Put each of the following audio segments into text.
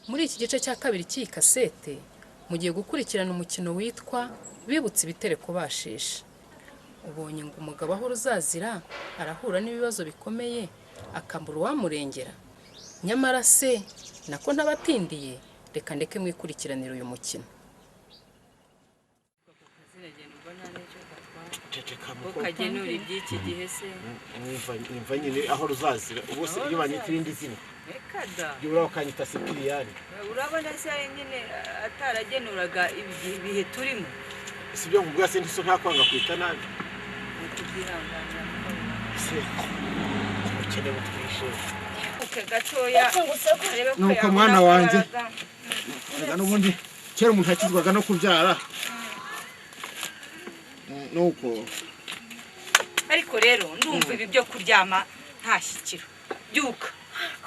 Muri iki gice cya kabiri cy'iyi kasete mugiye gukurikirana umukino witwa bibutse ibitereko bashisha. Ubonye ngo umugabo aho ruzazira arahura n'ibibazo bikomeye akambura uwamurengera. Nyamara se nako ntabatindiye, reka ndeke mwikurikiranira uyu mukino. Ukagenura iby'iki gihe se Nimva nyine aho ruzazira ubose iyo banyita irindi zina ekada yura bakanyita Sipiriyani. urabona se nyine ataragenuraga ibihe turimo Sibyo nkubwa se ntiso ntakwanga kwita nabi kubyihangana se ukene butwishe uke gatoya arebe ko nuko mwana wanjye n'ubundi kera umuntu akizwaga no kubyara nuko ariko rero ndumva ibi byo kuryama ntashyikiro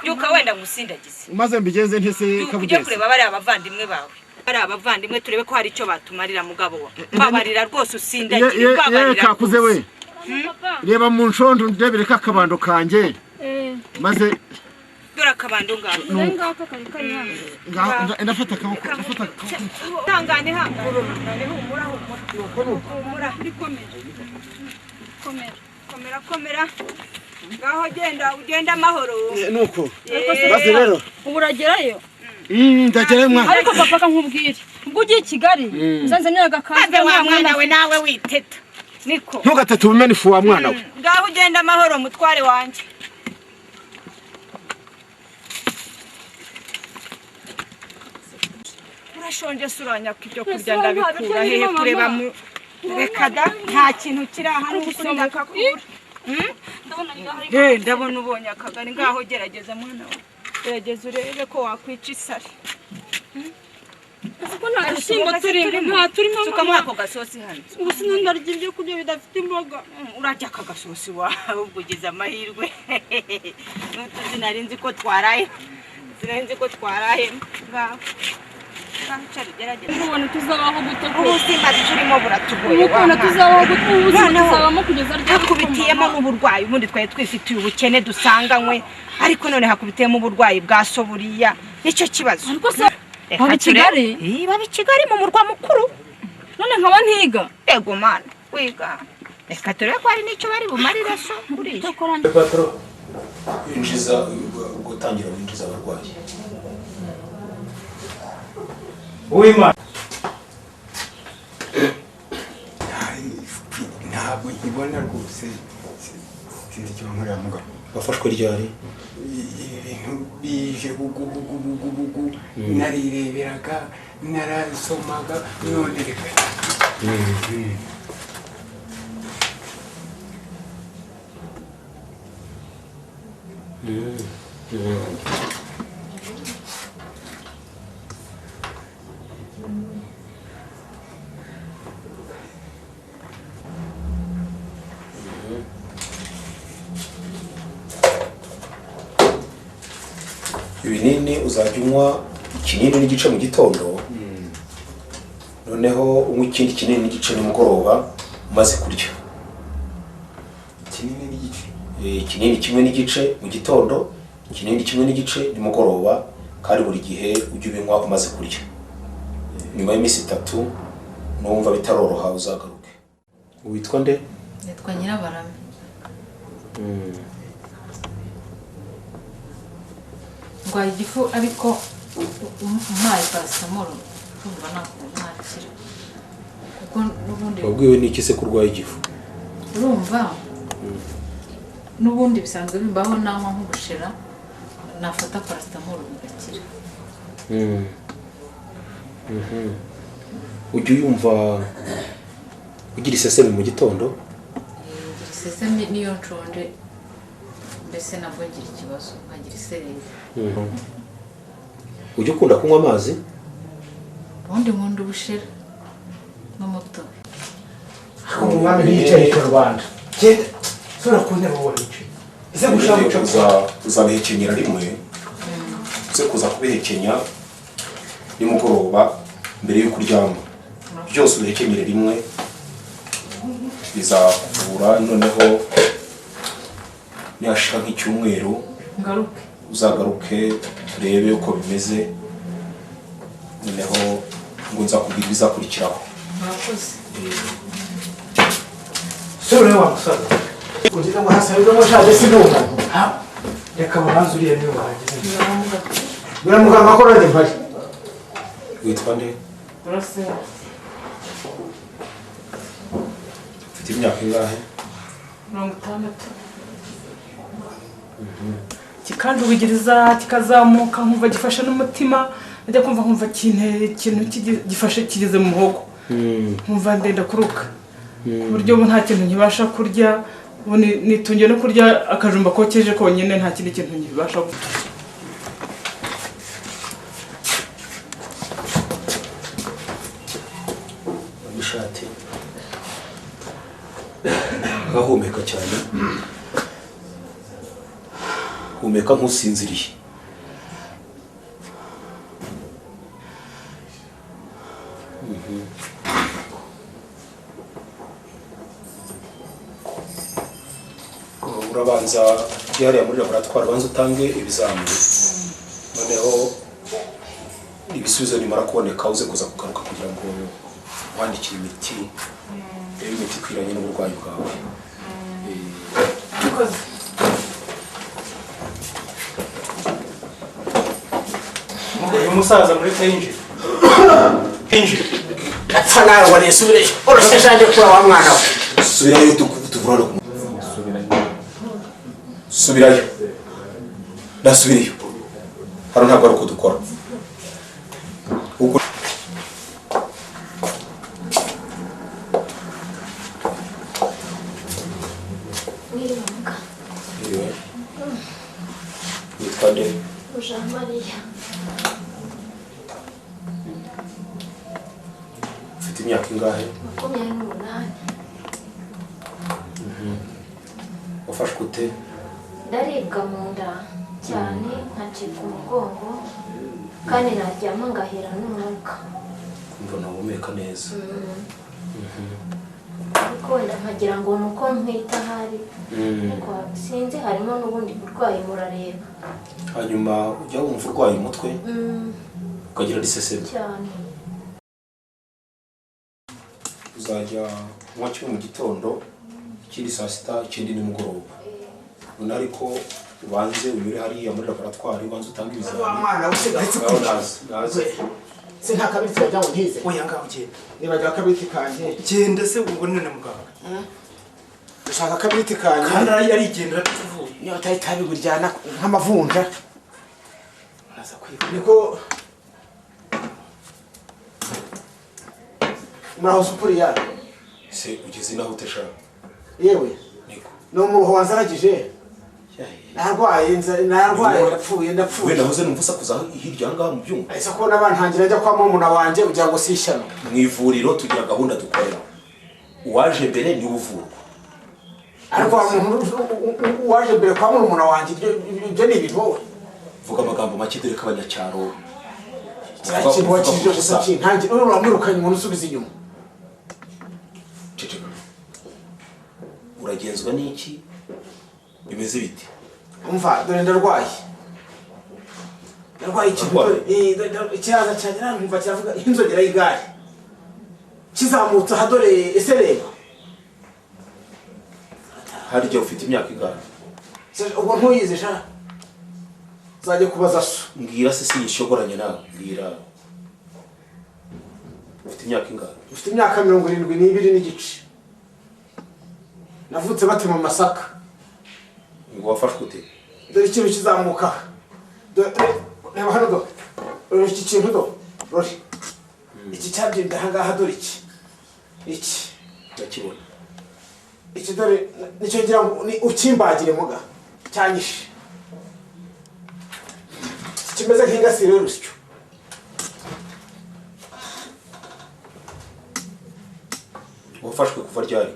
byuka wenda ngusindagize maze mbigenze ntese kabugeze kureba bari abavandimwe bawe bari abavandimwe turebe ko hari icyo batumarira mugabo wa babarira rwose usindagize babarira kakuze we reba mu nshondo ndebere kakabando kanje maze dora akabando ngaho ndafata akaboko tangane hangane humura komera ngaho ugenda amahoro nuko maze rero uragerayo ndagerayo mwana ariko papa kankubwire ubwo ugiye i Kigali uzanzanira agakaza wa mwana we nawe witeta niko ntugatete ubumene ifu wa mwana we ngaho ugenda amahoro mutware wanjye urashonje suranya ko ibyo kurya ndabikura hehe kureba mu reka da nta kintu kiri aha n'ubusinda akakura ndabona ubonye akagari ngaho gerageza mwana we gerageza urebe ko wakwica isari kuko nta dushyimbo turimo suka muri ako gasosi hano ubu sinandarya ibyo kurya bidafite imboga urarya aka gasosi wawe ubwo ugize amahirwe n'utuzi narinzi ko twaraye ngaho ubona tuzabaho gute ko ubusimba turimo buratugoye ubona tuzabaho gute tuzabamo kugeza hakubitiyemo n'uburwayi ubundi twari twifitiye ubukene dusanganywe ariko none hakubitiyemo uburwayi bwa soburiya nicyo kibazo ariko se baba Kigali baba Kigali mu murwa mukuru none nkaba ntiga yego mana wiga reka turebe ko hari n'icyo bari bumarire so kuriya patro gutangira winjiza abarwayi Uwimana ntabwo nkibona rwose sinzi icyo nkorera mugabo bafashwe ryari ibintu bije bugubugubugubugu narireberaga narasomaga none reka ibinini uzajya unywa ikinini n'igice mu gitondo noneho unywa ikindi kinini n'igice nimugoroba umaze kurya kinini n'igice ikinini kimwe n'igice mu gitondo ikinini kimwe n'igice nimugoroba kandi buri gihe ujye ubinywa umaze kurya nyuma y'iminsi 3 numva bitaroroha uzagaruke witwa nde Nitwa Nyirabarame. Ngwaye igifu ariko umpaye paracetamol kumva nakira kuko n'ubundi wabwiwe n'iki se kurwaye igifu urumva n'ubundi bisanzwe bimbaho naho nk'ubushera nafata paracetamol bigakira. ujye uyumva ugira iseseme mu gitondo iseseme niyo nshonje mbese nabwo ngira ikibazo nkagira isereri. ujye ukunda kunywa amazi ubundi nkunda ubushera n'umutobe. umwami n'igice cy'u Rwanda genda sura kunde babona icyo ise gushaka uzabihekenyera rimwe uze kuza kubihekenya nimugoroba mbere yo kuryama byose ubihekenyere rimwe bizakuvura noneho niyashika nk'icyumweru uzagaruke turebe uko bimeze noneho ngo nza kubwira ibizakurikiraho. mwakoze. sore wa musaza ugira ngo hasabwe ngo shaje sinumva reka babanze uriye niwe wagize bira muganga ko rade mpari Witwa nde? Urasera. Ufite imyaka ingahe? 60. kikandubigiriza kikazamuka nkumva gifashe n'umutima najya kumva nkumva ikintu gifashe kigeze mu muhogo nkumva ndenda kuruka ku buryo ubu nta kintu nkibasha kurya ubu nitungiye no kurya akajumba kokeje konyine nta kindi kintu nkibasha kurya. Ishati gahumeka cyane, humeka nk'usinziriye. Urabanza hariya muri laboratwari banza utange ibizamini, noneho ibisubizo nimara kuboneka uze kuza kugaruka kugira ngo wandikire imiti, rero imiti ikwiranye n'uburwayi bwawe. uyu musaza muri tenje apfa nawe ngo nisubire urose shaje kura wa mwana we Subirayo tuvurane ku subirayo ndasubirayo hano ntabwo ari uko dukora uko witwa nde? Jean Maria. Ufite imyaka ingahe? 28. Wafashwe ute? Ndaribwa mu nda cyane nkacika umugongo kandi naryama ngahera n'umwuka. Kumva nahumeka neza. Ariko wenda nkagira ngo nuko ntwita hari. Ariko sinzi harimo n'ubundi burwayi murareba. Hanyuma ujya wumva urwaye umutwe ukagira n'iseseme cyane. uzajya kunywa kimwe mu gitondo, ikindi saa sita, ikindi nimugoroba. None ariko ubanze unyure hariya muri laboratwari ubanze utange ibizamini. wa mwana we sigahitse Ngaho naze se nta kabiti bajya ngo ntize oya ngaho genda nibaga kabiti kanje genda se ubwo none muganga ushaka kabiti kanje kandi arigendera tuvuye niyo utahita biguryana nk'amavunja uraza kwiga niko muraho supuriya se ugeze naho utashaka. yewe Niko. no mu ruho wanzaragije narwaye ndapfuye Wenda hoze numva usakuza hirya ngaha mu byumba. ahise kubona bantangira ajya kwa mumuna wanje ugira ngo si ishyano Mu ivuriro tugira gahunda dukorera. Uwaje mbere ni uvurwa. ariko waje mbere kwa mumuna wanje ibyo ni ibintu wowe Vuga amagambo make dore ko abanyacyaro. ikintu wakije gusa kintangira uramwirukanye umuntu usubiza inyuma Ceceka. Uragenzwa n'iki? Bimeze bite? umva dore ndarwaye ikintu ikihaza cyanjye nkumva kiravuga inzogera y'igare kizamutse aha dore ese reba Harya ufite imyaka ingahe? ubwo ntuyizi sha uzajya kubaza so Mbwira se sinyishogoranye nawe. Mbwira. Ufite imyaka ingahe? ufite imyaka 72 n'igice navutse batema amasaka Ngo wafashwe ute? dore ikintu kizamuka reba hano do dore iki kintu do dore iki cyabyimba aha ngaha dore iki Ndakibona. iki dore nicyo ngira ngo ni ukimbagire muga cyanyishe kimeze nk'ingasire y'urusyo Wafashwe kuva ryari?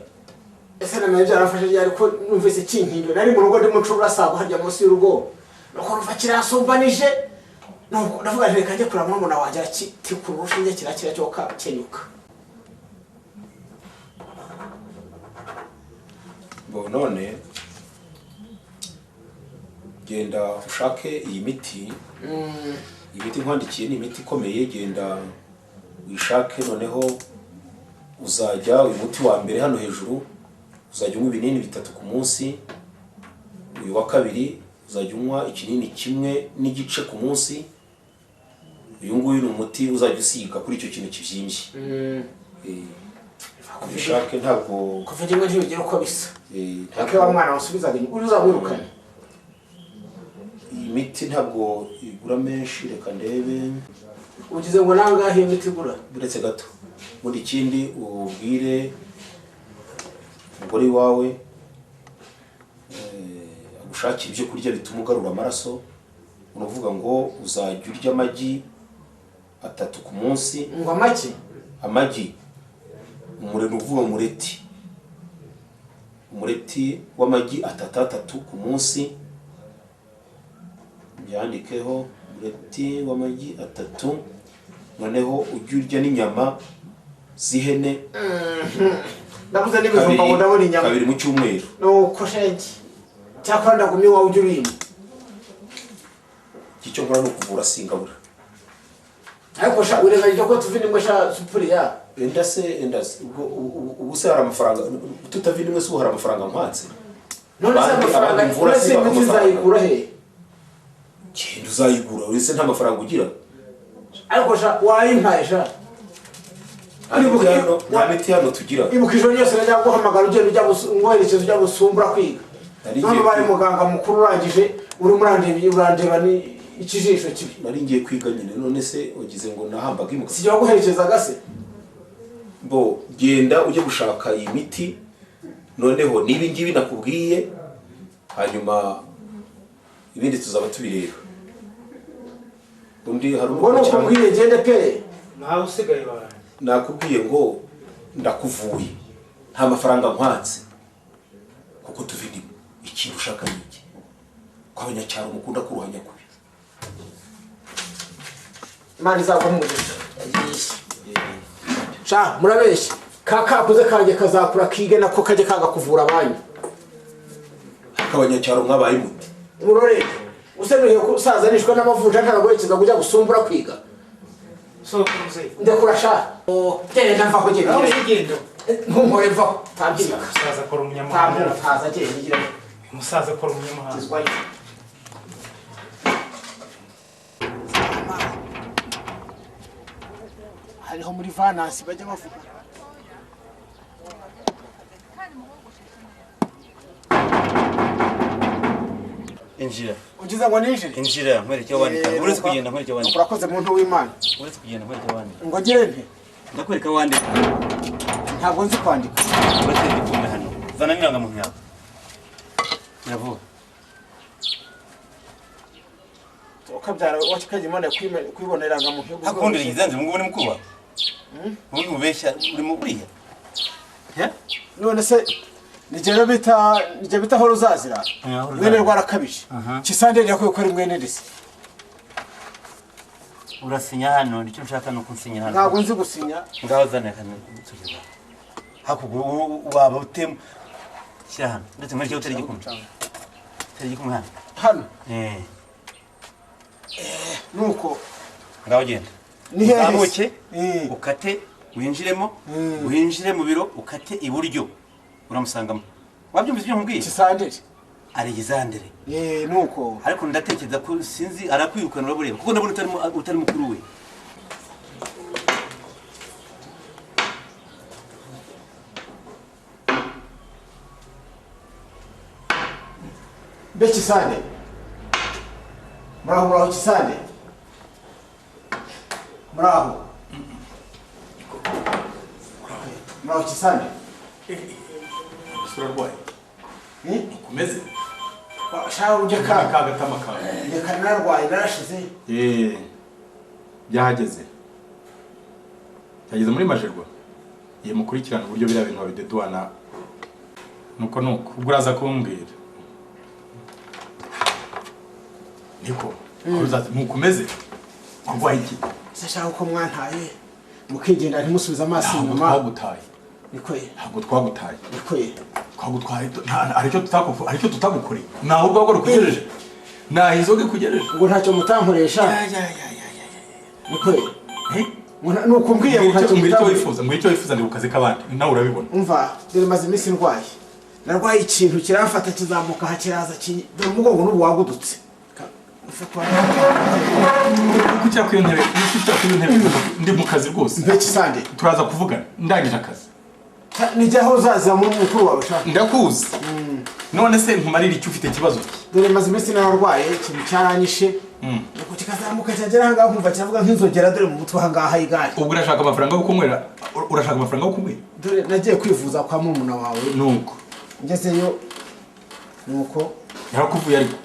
ese namenye byarafashe ryari ko numvise kinkindo nari mu rugo ndimo ncura sago harya munsi y'urugo nuko numva kirasumbanije nuko ndavuga nti reka njye kureba murumuna wanjye arakitikura urushinge kirakira cyo kenyuka Bo none genda ushake iyi miti imiti nkwandikiye ni imiti ikomeye, genda wishake. Noneho uzajya uyu muti wa mbere hano hejuru uzajya unywa ibinini 3 ku munsi, uyu wa kabiri uzajya unywa ikinini 1 n'igice ku munsi, uyu nguyu ni umuti uzajya usiga kuri icyo kintu kibyimbye. Kubishake ntabwo kuva rimwe ntibigera uko bisa. Ntabwo wa mwana wasubizaga uri uzamwirukana. Iyi miti ntabwo igura menshi, reka ndebe. Ugize ngo nangahe imiti igura? Buretse gato. Muri ikindi ubwire umugore wawe agushakira ibyo kurya bituma ugarura amaraso. Unavuga ngo uzajya urya amagi 3 ku munsi. Ngo amagi? Amagi. Uvuga umureti w'amagi 3 ku munsi. Byandikeho umureti w'amagi 3. Noneho ujya urya n'inyama z'ihene. Ndabuze n'ibijumba ngo ndabona inyama 2 mu cyumweru. Nuko shenge. Cyakora ndagumye wawe ujya urimo. Icyo nkora no kuvura singabura. Ariko sha urega ko tuvini mwe sha supuriya. Endase ubwo se hari amafaranga tutavini mwe se hari amafaranga mpatse. None se amafaranga mvura se muzayikura he? Kindu uzayigura uretse nta mafaranga ugira. Ariko sha wayimpaye sha. Nta miti hano tugira. Ibukijwe yose najya guhamagara ugenda ujya ngwerekezo ujya gusumbura kwiga. None bari muganga mukuru urangije uri urandeba ni ikijisho kibi. Nari ngiye kwiga nyine, none se ugize ngo nahambaga imuka. Sijya guherekeza gase. Bo genda ujye gushaka iyi miti. Noneho nibi ngibi nakubwiye, hanyuma ibindi tuzaba tubireba. Undi hari ubwo nakubwiye gende pe. Nawe usigaye baranje. Nakubwiye ngo ndakuvuye. Nta mafaranga nkwatse. Kuko tuvidi ikintu ushaka niki. Kwa abanyacyaro mukunda kuruhanya kubi. Imana izagwa mu mugisha. Sha murabeshya. Kaka kuze kanjye kazakura kige nako kaje kanga kuvura abanyu. Abanyacyaro mwabaye muti. Murore usenuye kusazanishwa n'amavunja ntaragoyekeza kujya gusumbura kwiga. So kuze. Ndekura sha. Genda mva kugenda. Nawe igendo. Nkumpore mva. Tambira. Musaza akora umunyamahanga. Taza genda ngira. Musaza akora umunyamahanga. Hariho muri vanasi bajya bavuga. Injira. Ugize ngo ninjire? Injira nkwereke wandika. Uretse kugenda nkwereke wandika. Urakoze muntu w'Imana. Uretse kugenda nkwereke wandika. Ngo gire nte? Ndakwereka wandika. Ntabwo nzi kwandika. Uretse ndikumwe hano. Zana niranga muntu yawe. Iravuga. Ukabyara wakikaje Imana kwibonera muntu yo. Hakundira igizanze mu ngubone mukuru wawe. Muri mubeshya uri mu buriya. None se nigera bita horo uzazira. Mwene rwarakabije. Kisandere yakwiye ko ari mwene ndese. Urasinya hano nicyo nshaka no kunsinya hano. Ntabwo nzi gusinya. Ngaho zana kana tugiza. Hakuguru waba utemu. Shyira hano. Ndetse muri cyo utari gikumwe. Utari gikumwe hano. Hano. Nuko ngaho genda. Uzamuke ukate winjiremo winjire mu biro ukate iburyo uramusangamo. Wabyumvise ibyo nkubwiye? Kisandere. Alexandre. Nuko. Ariko ndatekereza ko sinzi arakwirukana urabure kuko ndabona utari mukuru we. Bekisande. Muraho Kisande. Muraho. Muraho Kisande. Sura boy. Kumeze. Shaho uje kaga tamaka. Ndeka narwaye narashize. Byahageze. Byageze muri majerwa. Mukurikirana uburyo biriya bintu babidedwana. Nuko ubwo uraza kumbwira. Niko. Uzaza mukomeze. Kurwaye iki? Sashaka ko mwantaye. Mukigenda ntimusubiza amaso inyuma. Twagutaye. Nikoye. Ntabwo twagutaye. Nikoye. Twagutwaye aricyo tutagukoreye. Naho ubwo kugejeje. Naho inzoga ikugejeje. Ngo ntacyo mutankoresha. niko nuko mbwiye mbwira icyo wifuza ndi ku kazi k'abandi nawe urabibona. Umva dore maze iminsi ndwaye narwaye ikintu kiramfata kizamuka hakiraza dore umugongo n'ubu wagudutse. Kuki kwiyo ntebe ndi mu kazi rwose. Mbeki sande turaza kuvugana ndangije akazi. Nijya aho uzaza muri mukuru wawe shaka. Ndakuzi. None se nkumarira icyo ufite kibazo ki? Dore maze iminsi narwaye ikintu cyaranyishe. Nuko kikazamuka cyagera hanga kumva cyavuga nk'inzogera dore mu mutwe hanga igare. Ubwo urashaka amafaranga yo kunywera? Urashaka amafaranga yo kunywera? Dore nagiye kwivuza kwa mumuna wawe. Nuko ngezeyo nuko yarakuvuye ariko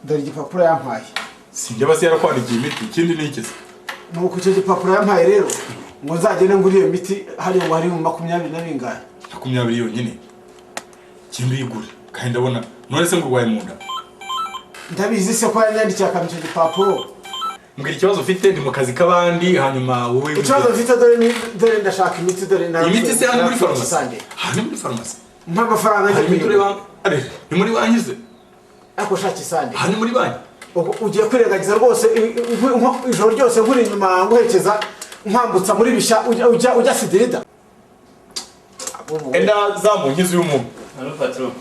dore igipapuro yampaye. Sinjye basi yarakwandikiye imiti ikindi ni iki se? Nuko icyo gipapuro yampaye rero ngo nzagende nguri iyo miti hari ngo hari mu 20 na bingana. 20 yonyine. Kindu yigura kandi ndabona none se ngurwaye mu nda. Ndabizi se ko yanyandikiye akamicyo gipapuro. Mbwira ikibazo ufite ndi mu kazi k'abandi hanyuma wowe ikibazo ufite dore ndashaka imiti dore na imiti se hano muri farumasi. Hano muri farumasi. Mpa amafaranga njye kuri ni muri banki. Ako shaki sande. Hano muri banki. Ugiye kwirengagiza rwose ijoro ryose nkuri inyuma nguhekeza nkwambutsa muri bisha ujya Sidirida. Enda zamunkizi y'umuntu. Hano patron.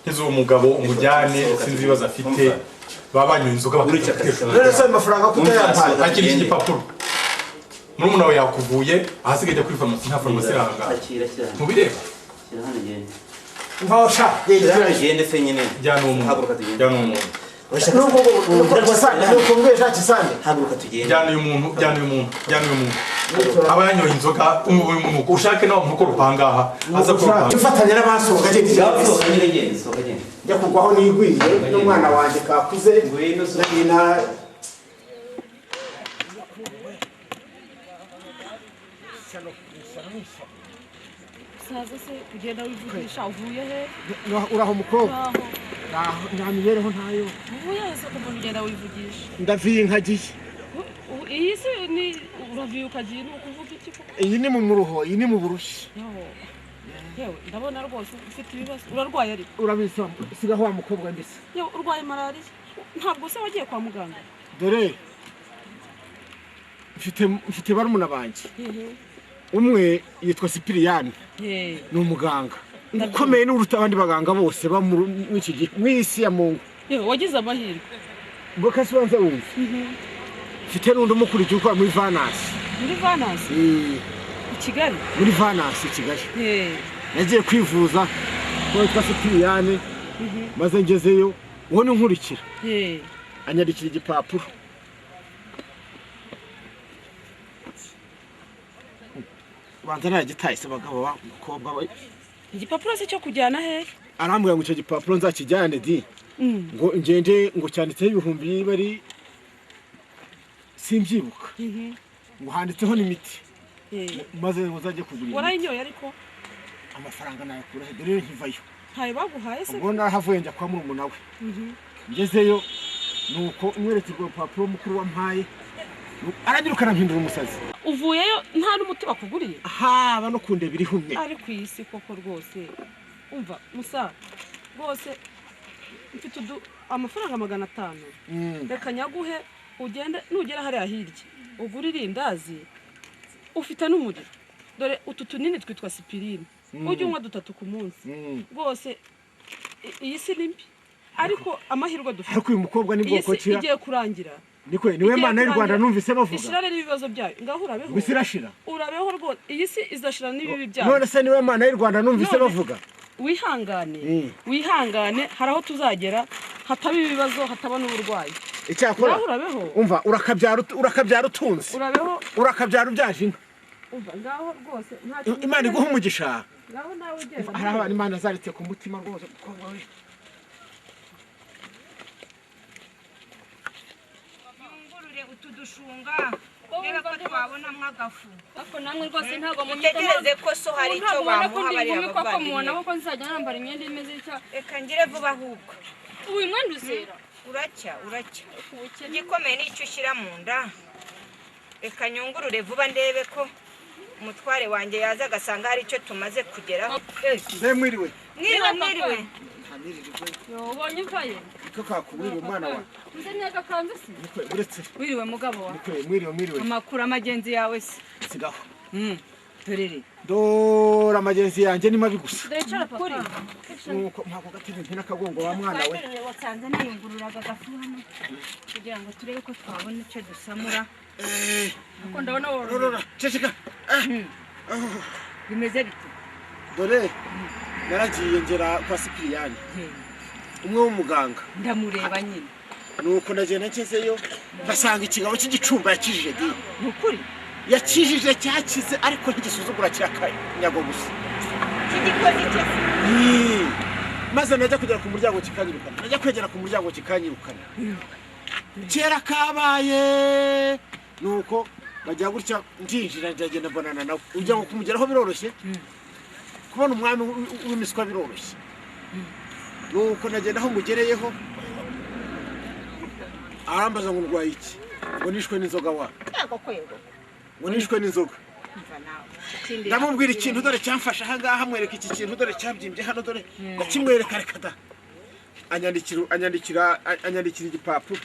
Hizo umugabo umujyane sinzi ibibazo afite babanywe inzoga bakurikiza. Rero se amafaranga kutayampaye. Akiri igipapuro. Murumuna wawe yakuvuye ahasigaye kuri farumasi nta farumasi iranga. Mubireba. Ngosha gende se nyine jyana umuntu. Jyana umuntu. Jyana uyu muntu. Aba yanyoye inzoga ushake nawe mukoro upangaha aza kurupanga. Ufatanya n'abasohoka njya kugwaho nigwiye n'umwana wanjye kakuze na saza se kugenda wivugisha uvuye he? Uraho mukobwa. Nta mibereho ntayo. Uvuye se ko ugenda wivugisha? Ndaviye nkagiye. Iyi se ni uraviye ukagiye no kuvuga iki ko? Iyi ni mu muruho, iyi ni mu burushi. Yewe ndabona rwose ufite ibibazo. Urarwaye ari? Urabisa sigaho wa mukobwa ndise. Yewe urwaye malaria. Ntabwo se wagiye kwa muganga? Dore mfite barumuna banje. Umwe yitwa Sipiriyani. Ni umuganga. Ukomeye n'uruta abandi baganga bose ba muri iki gihe mwisi ya Mungu. Yewe wagize amahirwe. Boka sibanza wumva. Mfite n'undi umukurikiye ukora muri Vanasi. Muri Vanasi? I Kigali? Muri Vanasi Kigali. Nagiye kwivuza ko yitwa Sipiriyani. Maze ngezeyo uwo ni nkurikira. Anyandikira igipapuro. Banza naragitaye se bagabo wa mukobwa we. Igipapuro se cyo kujyana he? Arambwira ngo icyo gipapuro nzakijyane di. Ngo ngende ngo cyanditseho 1000 bari simbyibuka. Ngo handitseho n'imiti. Maze ngo nzajye kugura. Warayinyoye ariko amafaranga nayakura dore nkivayo. Ntayo baguhaye se? Ngo nahavuye njya kwa murumuna we. Ngezeyo nuko umweretse urwo rupapuro mukuru wampaye. Aragirukana mpindura umusazi. Uvuyeyo nta n'umuti bakuguriye? Haba no kundebira ihumye. Ari kwisi koko rwose. Umva musa rwose mfite amafaranga 500. Reka nyaguhe ugende nugera hari ahirye. Ugurira indazi. Ufite n'umuriro. Dore utu tunini twitwa Sipirine. Ujye unywa 3 ku munsi. Rwose iyi si nimbi. Ariko amahirwe dufite. Ariko uyu mukobwa ni bwoko ki? Igiye kurangira. Niko niwe mana y'u Rwanda numvise bavuga. Ishirare n'ibibazo byayo. Ngaho urabeho. Bisirashira. Urabeho rwose. Iyi si izashira n'ibibi byayo. None se niwe mana y'u Rwanda numvise bavuga. Wihangane. Wihangane haraho tuzagera hataba ibibazo hataba n'uburwayi. Icyakora. Urabeho. Umva urakabyara utunze. Urabeho. Urakabyara ubyaje inka. Umva ngaho rwose nta Imana iguha umugisha. Ngaho nawe ugenda. Hari Imana zaritse ku mutima rwose mukobwa we. Utudushunga reba ko twabona mwagafu ako namwe rwose ntago mutegereze ko so hari icyo bamuha bari abavandimwe mubona ko nzajya nambara imyenda imeze icya reka ngire vuba ahubwo uyu mwenda uzera uracya igikomeye n'icyo ushyira mu nda reka nyungurure vuba ndebe ko umutware wanjye yaza agasanga hari icyo tumaze kugeraho mwiriwe mwiriwe niririrwe yo ubonye mvaye ko kakubwira umwana wa nze nyaga kanze si uretse wiriwe mugabo wa mwiriwe amakuru amagenzi yawe se sigaho dorere dora amagenzi yanjye ni mabi gusa ndaycara papa nuko mpako gatebe mpina kagongo wa mwana we wasanze niyungururaga agafu hano kugira ngo turebe ko twabona icyo dusamura kuko ndabona worora ceceka bimeze bite dore naragiye ngera kwa Sipiriyani umwe w'umuganga ndamureba nyine nuko nagenda ngezeyo basanga ikigabo cy'igicumba yakijije di nukuri yakijije cyakize ariko ntigisuzugura cyakanyago gusa kigikoze cyese maze najya kugera ku muryango kikanyirukana najya kwegera ku muryango kikanyirukana kera kabaye nuko bajya gutya ndinjira ndagenda mbonana nawe ujya ngo kumugeraho biroroshye kubona umwami w'imiswa biroroshye nuko nagenda aho mugereyeho arambaza ngo ndwaye iki ngo nishwe n'inzoga wa ngo nishwe n'inzoga ndamubwira ikintu dore cyamfasha aha ngaha mwereka iki kintu dore cyabyimbye hano dore ndakimwereka reka da anyandikira igipapuro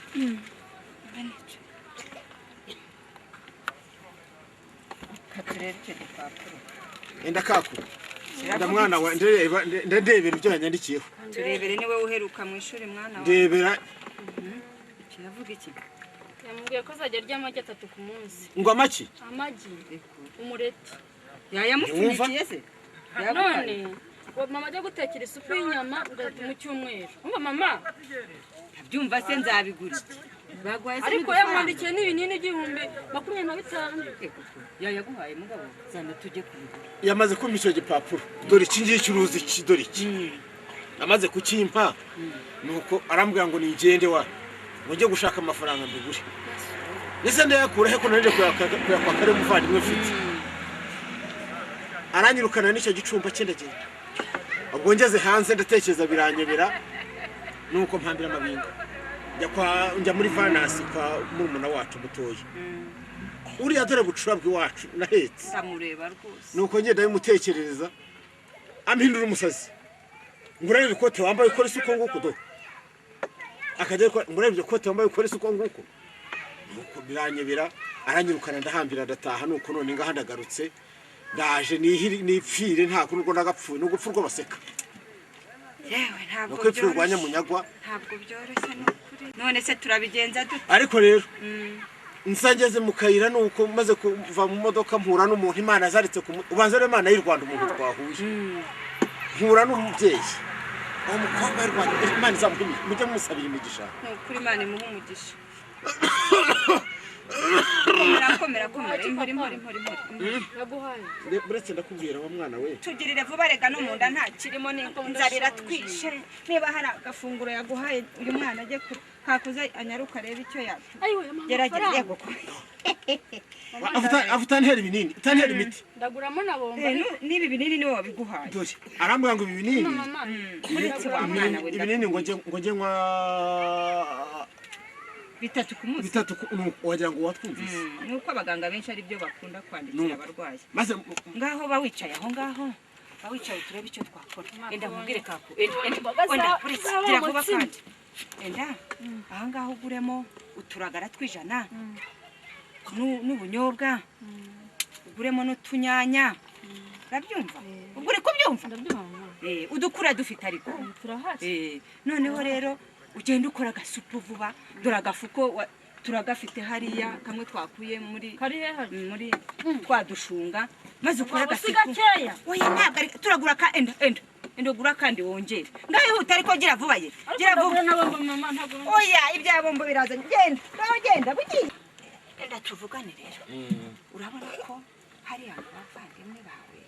enda kaku nda mwana wa ndebera ibyo yanyandikiyeho turebere niwe uheruka mu ishuri mwana wa ndebera kiravuga iki yamubwiye ko azajya arya amagi 3 ku munsi ngo amaki amagi umureti yayamupfundikiye se none mama ajya gutekera isupu y'inyama mu cyumweru umva mama byumva se nzabigura ariko yamwandikiye n'ibinini by'ibihumbi 25 yayaguhaye mugabo zana tujye kubigura yamaze kumpa icyo gipapuro dore iki ngiki uruzi iki dore iki amaze kukimpa nuko arambwira ngo nigende wa mujye gushaka amafaranga mbigure nese ndayakura he ko naje kuyakwakare muvandimwe mfite aranyirukana n'icyo gicumba cy'endagenda ubwo ngeze hanze ndatekereza biranyobera nuko mpambira amabinga njya muri vanasi kwa murumuna wacu mutoya uriya dore bucura bw'iwacu nahetse samureba rwose nuko ngenda bimutekerereza ampindura umusazi ngurarira ikote wambaye ukora isuko nguko do akajya ngurarira ikote wambaye ukora isuko nguko nuko biranyobera aranyirukana ndahambira ndataha nuko none ngaha ndagarutse ndaje nipfire nta kurugo ndagapfuye no gupfa urwo baseka yewe ntabwo byoroshye urwanya munyagwa ntabwo byoroshye n'ukuri none se turabigenza dute ariko rero nsangeze mu kayira nuko maze kuva mu modoka mpura n'umuntu Imana azaritse ubanza rero Imana y'u Rwanda umuntu twahuye mpura n'umubyeyi uwo mukobwa y'u Rwanda Imana izamuhimye mujye musabira imigisha n'ukuri Imana imuha umugisha komera impori yaguhaye buretse ndakubwira wa mwana we tugirire vuba rega no munda nta kirimo n'inzarira twishe niba hari agafunguro yaguhaye uyu mwana ajye kakuze anyaruka reba icyo yacu gerageza yego avuta ntera ibinini utantera imiti ndaguramo na bomba nibi binini niwe wabiguhaye dore arambwira ngo ibi binini uretse wa mwana we ibinini ngo nge nywa 3 ku munsi 3 wagira ngo watwumvise nuko abaganga benshi ari byo bakunda kwandikira abarwayi maze ngaho bawicaye aho ngaho bawicaye turebe icyo twakora enda nkubwire kaku enda uretse gira vuba kandi enda aha ngaho uguremo uturagara twijana n'ubunyobwa uguremo n'utunyanya urabyumva ugure kubyumva udukura dufite ariko noneho rero ugenda ukora agasupu vuba dore agafuko turagafite hariya kamwe twakuye muri twadushunga maze ukora agasupu oya ntabwo turagura ka enda ugura kandi wongere ngayihuta ariko gira vuba ye gira vuba oya ibyabombo biraza genda bugiye enda tuvugane rero urabona ko hariya abavandimwe bawe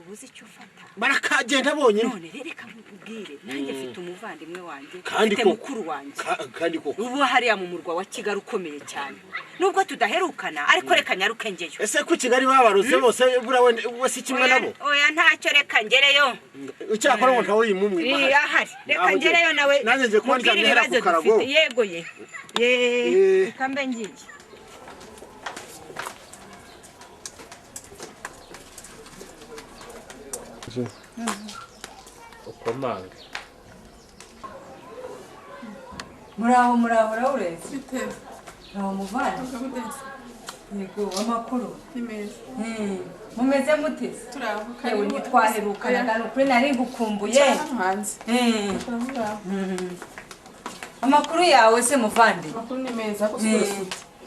ubuze icyo ufata barakagenda abonye none reka nkubwire nanjye mfite umuvandimwe wanjye mfite mukuru wanjye kandi koko ubu hariya mu murwa wa Kigali ukomeye cyane nubwo tudaherukana ariko reka nyaruke ngeyo ese ku Kigali babaruze bose bura we si kimwe nabo oya ntacyo reka ngereyo ucyakora ngo ntawe yimumwe ahari reka ngereyo nawe nanjye nje kwandika ntera ku karago yego ye kambe ngiye ukomange muraho uretse muraho muvana yego amakuru ni meza mumeze mute turavuka yewe ntitwaherukana kandi ukuri nari ngukumbuye hanze amakuru yawe se muvande amakuru ni meza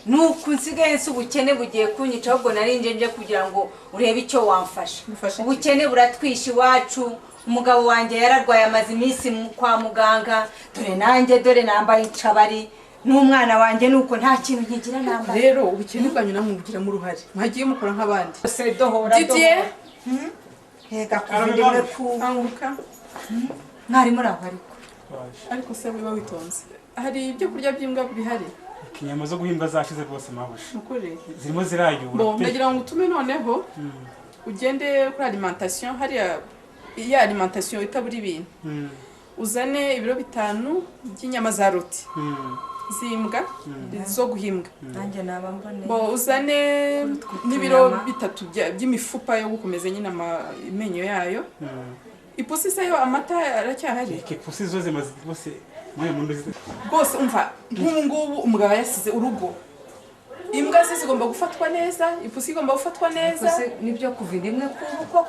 nuko nsigaye se ubukene bugiye kunyica ahubwo nari nje kugira ngo urebe icyo wamfasha ubukene buratwisha iwacu umugabo wanjye yararwaye amaze iminsi kwa muganga dore nambaye incabari n'umwana wanjye nuko nta kintu nkigira nambaye rero ubukene bwanyu namubugiramo uruhare mwagiye mukora nk'abandi Didier hega kuvindimwe anguka mwari muri aho ariko se wiba witonze hari ibyo kurya by'imbwa bihari inyama zo guhimba zashize rwose mabusha ukuri zirimo zirayura ndagira ngo utume noneho ugende kuri alimentation hariya iya alimentation itabura ibintu uzane ibiro 5 by'inyama za roti zimbwa zo guhimbwa nanjye naba mbone uzane n'ibiro 3 by'imifupa yo gukomeza nyine amenyo yayo ipusi se yo amata aracyahari ipusi zo zimaze rwose mwe mundo rwose umva nk'ubu ngubu umugabo yasize urugo imbwa ze zigomba gufatwa neza ipusi igomba gufatwa neza nibyo kuvindimwe koko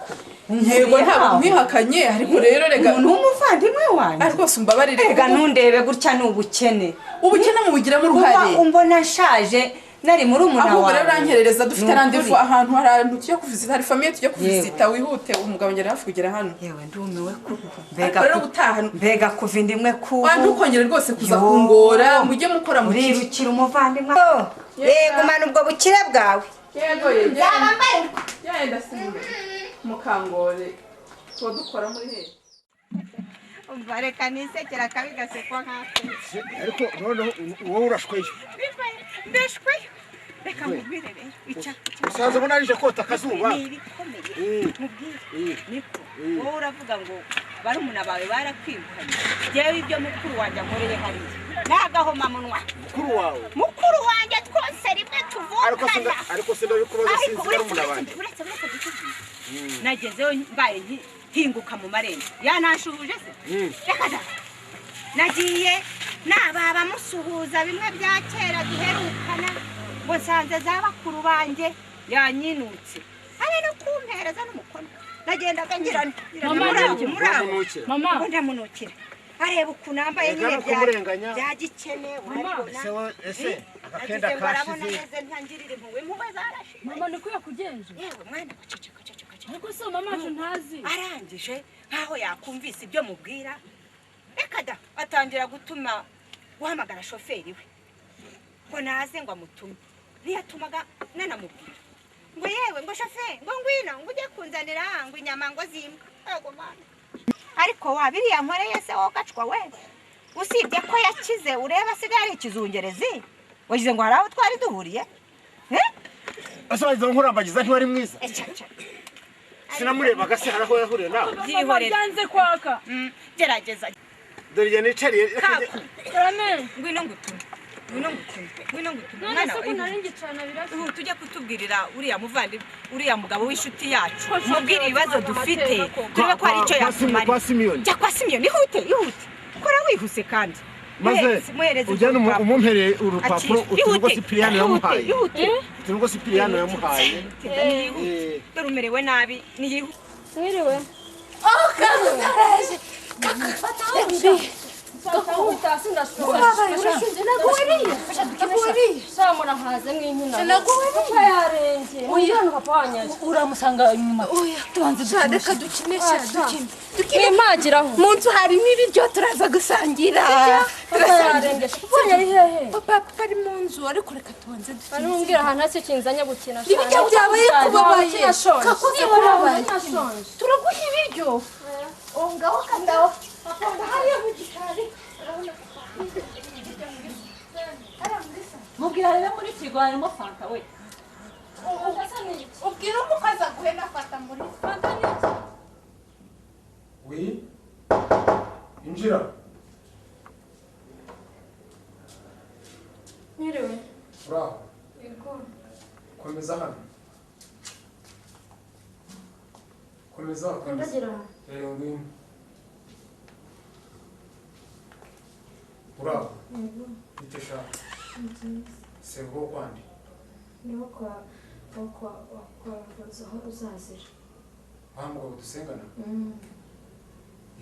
yego ntabwo mwihakanye ariko rero rega n'umuvandimwe wanjye ariko sumbabarire rega ntundebe gutya ni ubukene mubugiramo uruhare umbona nshaje nari muri umuna wawe ahubwo rero urankerereza dufite randevu ahantu hari ahantu tujya kuvisita hari famiye tujya kuvisita wihute umugabo ngera hafi kugera hano yewe ndumiwe mbega kuvindimwe ku ntukongere rwose kuza kungora mujye mukora mu urirukira umuvandimwe yego mana ubwo bukire bwawe yego yenda simbe mukangore tuba dukora muri he umva reka nisekera kabi gasekwa nk'ako ariko noneho wowe urashweyo ndashweyo reka mubwirere ica usanze ubona arije kota akazuba niko wowe uravuga ngo barumuna bawe barakwirukanye jewe ibyo mukuru wanjye akoreye hariya nagahoma munwa mukuru wanjye twose rimwe tuvukana ariko se ndabikubaza sinzi barumuna banjye nagezeho mbaye hinguka mu marembo yanashubuje se reka da nagiye nababa musuhuza bimwe bya kera duherukana ngo nsanze za bakuru banjye yanyinutse ari no kumpereza n'umukono nagendaga ngira mama ndamunukira areba ukuntu nambaye nyine bya gikene urabibona ese akenda kashize ntangirire impuhwe zarashe mama niko yakugenje yewe mwana baceceka ariko se mama wacu ntazi arangije nkaho yakumvise ibyo mubwira reka da atangira gutuma guhamagara shoferi we ngo naze ngo amutume ntiyatumaga nanamubwira ngo yewe ngo shoferi ngo ngwino ngo ujye kunzanira ngo inyama ngo zimbwa yego mana ariko wabiriya nkoreye se wowe gacwa we usibye ko yakize ureba asigaye ari ikizungerezi wagize ngo hari aho twari duhuriye ese wagize ngo nkurambagiza ntiwari mwiza sinamurebaga se haraho yahuriye nawe byanze kwaka gerageza dore igihe nicariye ngwino ngutume mwana wawe tujya kutubwirira uriya muvandimwe uriya mugabo w'inshuti yacu mubwire ibibazo dufite turebe ko hari icyo yatumariye jya kwa simiyoni ihute kora wihuse kandi maze ujyana umumpereye urupapuro uturwo Sipiriyano yamuhaye uturwo Sipiriyano yamuhaye dore umerewe nabi niyihute wiriwe uramusanga inyuma reka dukinisha munsi harimo ibiryo turaza gusangira papa ari mu nzu ariko reka tubanze dukine ntumbwira ahantu hasi kinzanye gukina ibiryo byabaye kubabaye kakoze kubabaye turaguha ibiryo ngaho kandaho hariya mu gikari mubwira rero muri firigo harimo fanta we ubwira umukozi aguhe na fanta muri fanta n'iki wi injira nyiriwe bravo komeza hano komeza ndagira ngwino Uraho? Itesha. Sego kwandi. niho kwa uzazira. Hamwe dusengana.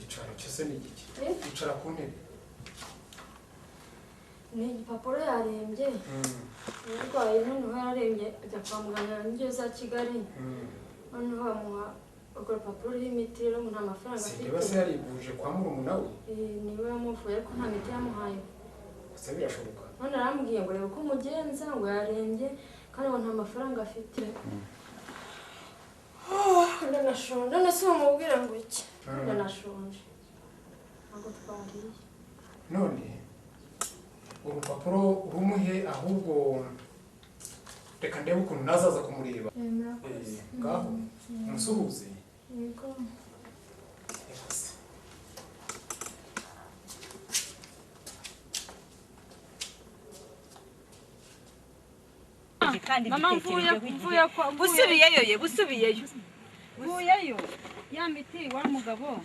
Icara cyese ni iki? Icara ku ntebe. Ni igipapuro yarembye. Yarwaye noneho yarembye ajya kwa muganga n'ibyo za Kigali. Noneho bamuha urwo rupapuro ruriho imiti rero nta mafaranga afite. Niba se yarivuje kwa murumuna we? Niwe yamuvuye ariko nta miti yamuhaye. Se birashoboka. None arambwiye ngo reba uko umugenza ngo yarembye kandi ngo nta mafaranga afite. Ndanashonje. None se wamubwira ngo iki? Ndanashonje. Ntabwo twariye. None urupapuro rumuhe ahubwo reka ndebe ukuntu nazaza kumureba. Ngaho umusuhuze. Yego. Mama mvuye kwa busubiyeyo ye busubiyeyo. Mvuyeyo ya miti wa mugabo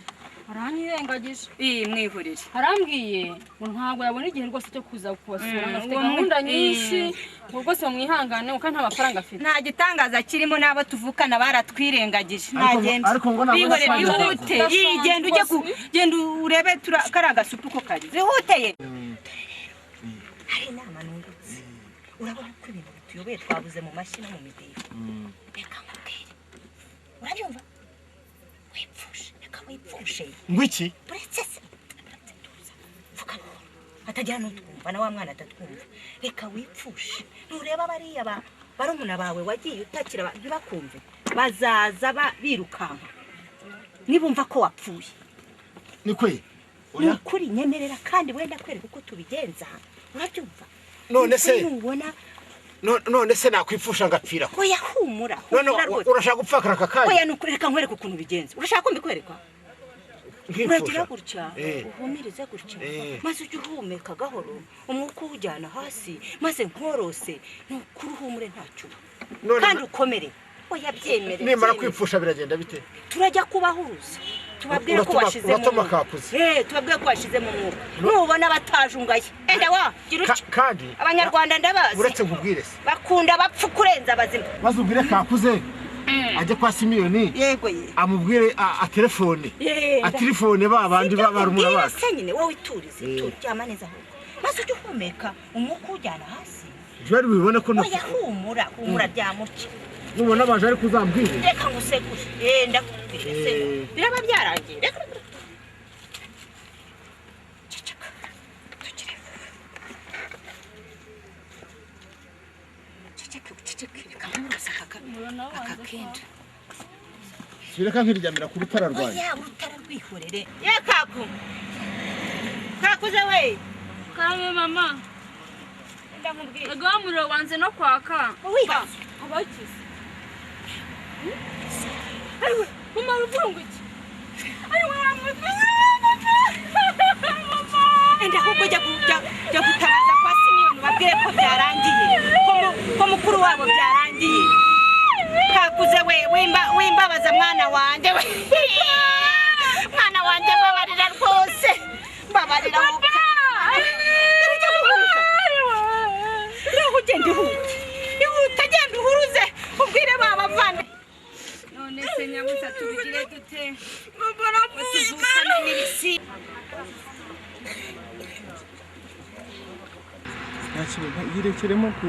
aranyirengagije. Mwihurire. Arambwiye ngo ntabwo yabona igihe rwose cyo kuza kubasura afite gahunda nyinshi ngo rwose mwihangane kuko nta mafaranga afite. Nta gitangaza kirimo n'abo tuvukana baratwirengagije. Ntagenda. Bihore bihute. Genda ujye genda urebe kari agasupu ko kari. Bihuteye. Hari inama nungutse. Urabona ko ibintu bituyoboye twabuze mu mashyi no mu midiho. Reka ngutere. Urabyumva? Wipfushe. Reka wipfushe. Ngwiki? Buretse se. Vuga ngo atagira n'utwumva na wa mwana atatwumva. Reka wipfushe. Nureba bariya barumuna bawe wagiye utakira ntibakumve. Bazaza birukanka. Nibumva ko wapfuye. Nikwe? Oya. Kuri nyemerera kandi wenda kwereka uko tubigenza. Urabyumva? None se nakwipfusha ngapfira. Oya humura. Urashaka gupfakara kakanya. Oya nukureka nkwereka ukuntu bigenza. Urashaka ko mbikwereka? Uragira gutya, uhumirize gutya. Maze ujye uhumeka gahoro, umwuka ujyana hasi, maze nkorose, nukuruhumure ntacyo. Kandi ukomere. Oya byemere. Nimara kwipfusha biragenda bite? Turajya kubahuza. Tubabwire ko washize mu mwuka. Tubabwire ko washize mu mwuka. Nubona batajungaye. Enda wa, gira uki. Kandi Abanyarwanda ndabazi. Uretse nkubwire se. Bakunda bapfu kurenza abazima. Maze ubwire Kakuze. Ajye kwa Simiyoni. Yego ye. Amubwire a telefone. A telefone babandi barumuna bacu. Se nyine wowe iturize, turyama neza aho. Maze ujye uhumeka, umwuka ujyana hasi. Jwari bibone ko Oya humura ryamuke. Nubona baje ari kuzambwira. Reka ngusegure. Ndakubwira. Biraba byarangiye. Reka. Ceceka. Tukire. Ceceka. Reka nkurusa akakenda. Sireka nkiryamira ku rutara rwaye. Oya urutara rwihorere. Ye Kakuze we. Karame mama. Ndamubwira. Ego amuro wanze no kwaka. Wiga. Abakize. Ariwe, mama uvuga iki? Ariwe amuvuga. Enda kuko jya gutabaza kwa Simiyoni babwire ko byarangiye. Ko mukuru wabo byarangiye. Kakuze we wimbabaza mwana wanjye we. Mwana wanjye babarira rwose. Babarira muka. Ugenda genda uhuruze ubwire babavane. None se nyabusa tubigire dute? Tuvukana n'ibisi. Yirekeremo ku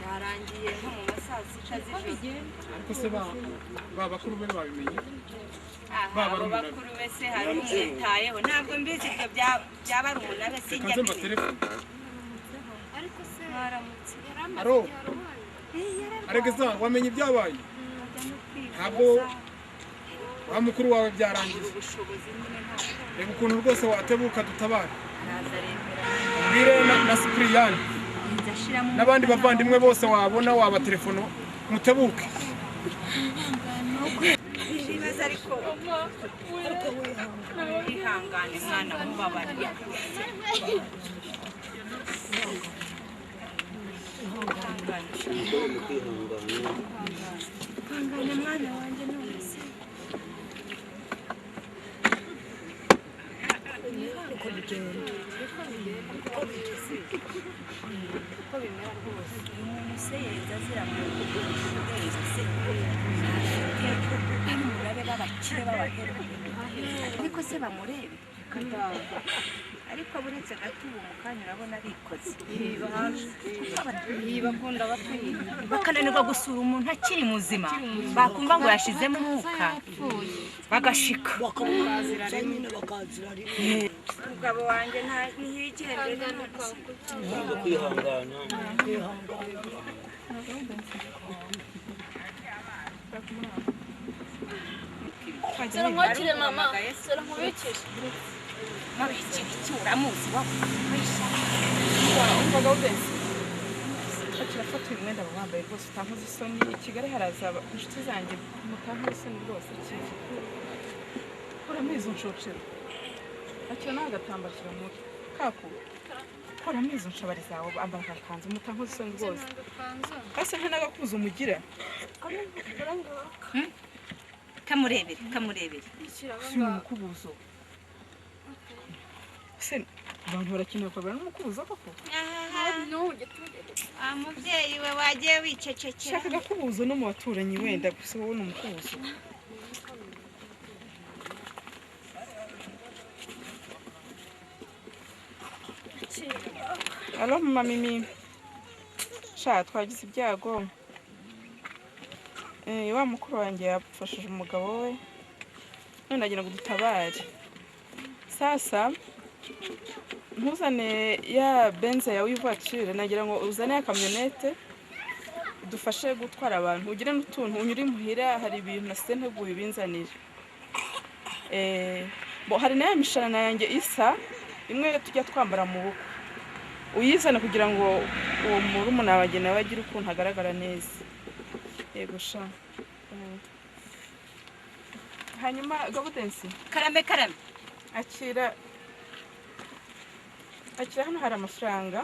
Yarangiye nko mu masaha ariko se bakuru be babimenye. Abo bakuru bese hari umwitayeho ntabwo mbizi ibyo byaba ari umunara sinjya. Ariko se baramutse. Aro. Aregeza wamenye ibyabaye. Ntabwo wa mukuru wawe byarangiye. Reba ukuntu rwose watebuka dutabara. Mbire na Cyprien. N'abandi bavandimwe bose wabona waba telefono mutebuke. Ibibazo ariko ihangane mwana mubabarira. Ihangane mwana wanjye none se. Uko bigenda. Uko bimera rwose. Umuntu se yeza azira mu kubwiriza se. Hano murabe b'abakire b'abahera. Ariko se bamurebe. Ariko buretse gato ubu mu kanya urabona arikoze. bakunda bakwiga Bakananirwa gusura umuntu akiri muzima. Bakumva ngo yashizemo umwuka. Bagashika. bakamwazira rimwe bakazira rimwe Umugabo wanjye ntiyigende ntabwo kwihangana Sera mwakire mama sera nkubikire Mabikire uramuzi wabo. umvaga udense kirafata uyu mwenda wambaye rwose utankoze isoni i Kigali haraza inshuti zanjye mutankoze isoni rwose kuramo izo nshocero akira nawe agatambaro kiramutwe kaku kuramo izo nshobari zawe ambara akakanzu mutankoze isoni rwose ese nta n'agakuzo umugira Kamurebere. si umukubuzo se abantu barakeneye kwabara n'umukubuzo koko Mubyeyi we wagiye wicecekera. shaka agakubuzo no mu baturanyi wenda gusa wowe ni umukubuzo alo mama Mimi sha twagize ibyago wa mukuru wanjye yapfashije umugabo we none agira ngo dutabare sasa ntuzane ya benze yawe y'ivoiture nagira ngo uzane ya kamyonete dufashe gutwara abantu ugire n'utuntu unyuri muhira hari ibintu nasize nteguye binzanire bo hari na ya mishanana yanjye isa imwe tujya twambara mu bukwe uyizana kugira ngo uwo murumuna wanjye nawe agire ukuntu agaragara neza yego sha hanyuma gabudensi Karame akira hano hari amafaranga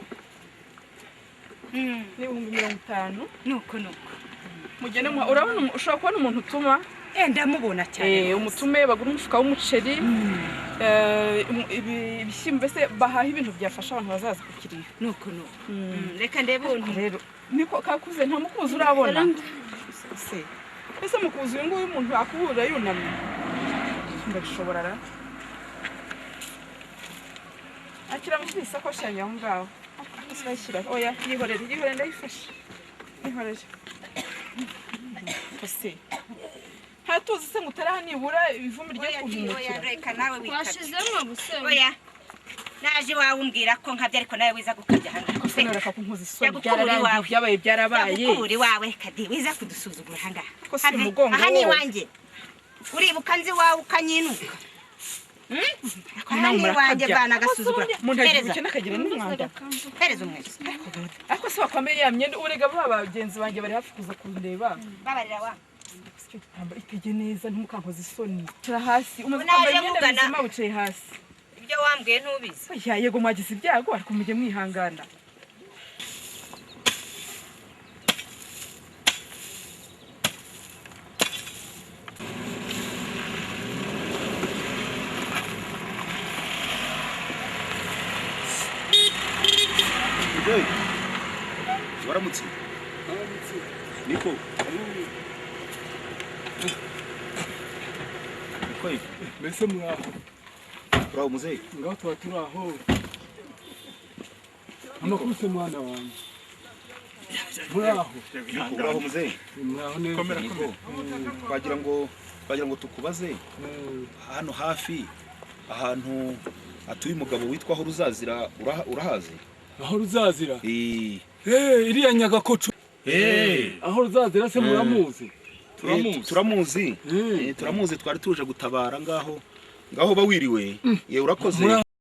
n'ibihumbi 50 nuko mugende urabona ushobora kubona umuntu utuma ndamubona cyane umutume bagura umufuka w'umuceri ibishyimbo mbese bahaha ibintu byafasha abantu bazaza kukiriya nuko reka ndebe umuntu rero niko kakuze nta mukuzi urabona se ese mukuzi uyu nguyu umuntu akubura yunamye ndabishobora ra akira muri isakoshi yanjye aho ngaho ashyira oya yihorere ndayifashe yihorere ese hatuzi se ngutara nibura ibivumbi ryo kuhumukira reka nawe twashizemo busema oya naje wawe umbwira ko nkabyo ariko nawe wiza gukajya hano nareka kunkoza isoni byarabaye yakukuri wawe kadi wiza kudusuzugura hanga ko si umugongo aha ni wanjye uribuka nzi wawe ukanyinuka aha ni wanjye bana agasuzugura umuntu agiye nakagira n'umwanda hereza umwese ariko se wakwambaye ya myenda urega bagenzi banjye bari hafi kuza kundeba babarira wa itege neza ntimukankoze isoni tira hasi umaze kwambara imyenda mizima wicaye hasi ibyo wambwiye ntubizi yego mwagize ibyago ariko mujye mwihangana waramutse niko mbese muraho uraho muzehe ngaho tuba turaho amakuru se mwana wanjye muraho uraho muzehe muraho neza komera twagira ngo tukubaze hano hafi ahantu atuye umugabo witwa aho ruzazira urahazi aho ruzazira iriya nyagakoco aho ruzazira se muramuzi turamuzi twari tuje gutabara ngaho bawiriwe ye urakoze